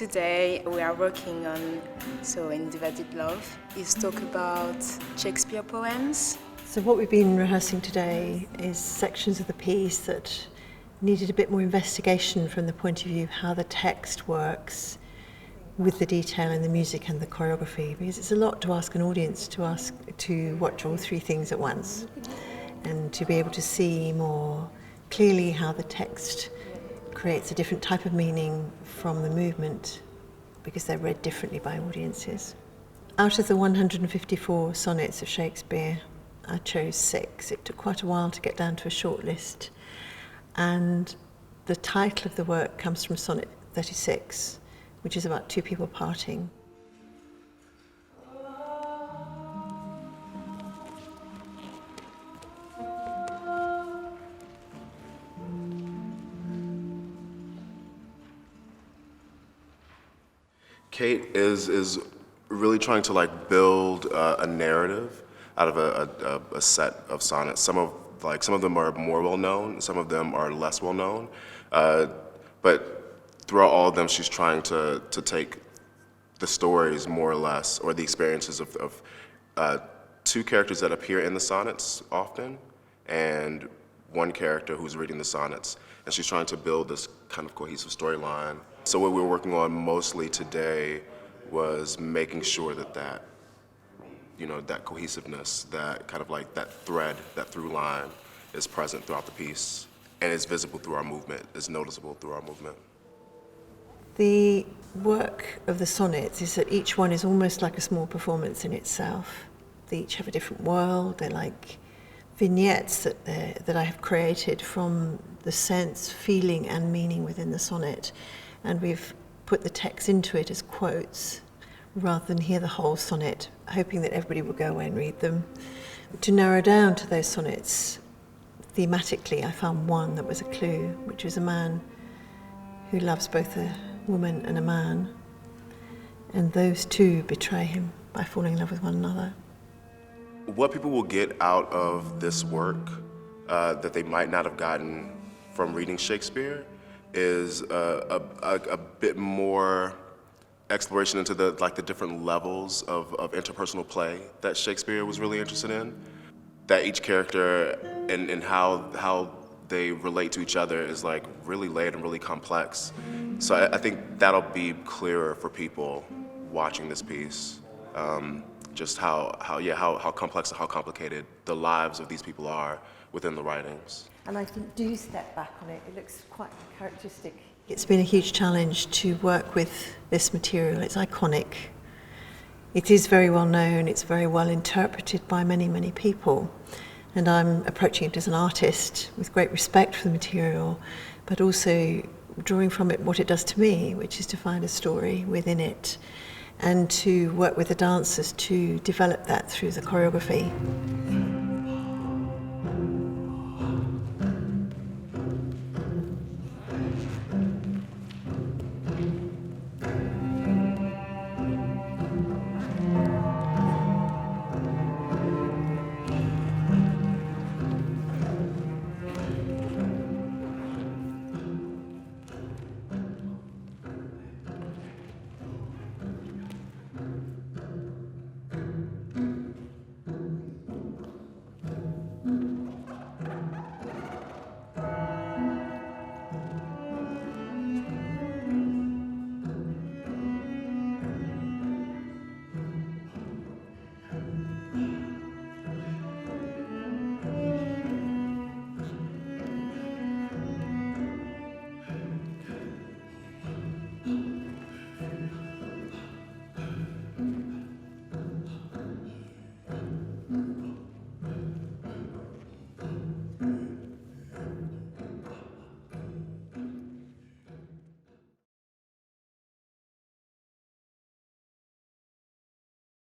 Today we are working on Undivided Love. Is talk about Shakespeare poems. So what we've been rehearsing today is sections of the piece that needed a bit more investigation from the point of view of how the text works with the detail and the music and the choreography, because it's a lot to ask an audience to watch all three things at once and to be able to see more clearly how the text creates a different type of meaning from the movement, because they're read differently by audiences. Out of the 154 sonnets of Shakespeare, I chose 6. It took quite a while to get down to a short list, and the title of the work comes from Sonnet 36, which is about two people parting. Kate is really trying to build a narrative out of a set of sonnets. Some of them are more well known, some of them are less well known, but throughout all of them, she's trying to take the stories more or less, or the experiences of two characters that appear in the sonnets often, and one character who's reading the sonnets, and she's trying to build this kind of cohesive storyline. So what we were working on mostly today was making sure that cohesiveness, that kind of that thread, that through line is present throughout the piece and is visible through our movement, is noticeable through our movement. The work of the sonnets is that each one is almost like a small performance in itself. They each have a different world. They're like vignettes that I have created from the sense, feeling and meaning within the sonnet. And we've put the text into it as quotes rather than hear the whole sonnet, hoping that everybody will go away and read them. To narrow down to those sonnets, thematically, I found one that was a clue, which was a man who loves both a woman and a man, and those two betray him by falling in love with one another. What people will get out of this work that they might not have gotten from reading Shakespeare is a bit more exploration into the different levels of interpersonal play that Shakespeare was really interested in. That each character and how they relate to each other is really layered and really complex. So I think that'll be clearer for people watching this piece. Just how complex and how complicated the lives of these people are within the writings. And I think, do step back on it. It looks quite characteristic. It's been a huge challenge to work with this material. It's iconic. It is very well known. It's very well interpreted by many, many people. And I'm approaching it as an artist with great respect for the material, but also drawing from it what it does to me, which is to find a story within it and to work with the dancers to develop that through the choreography.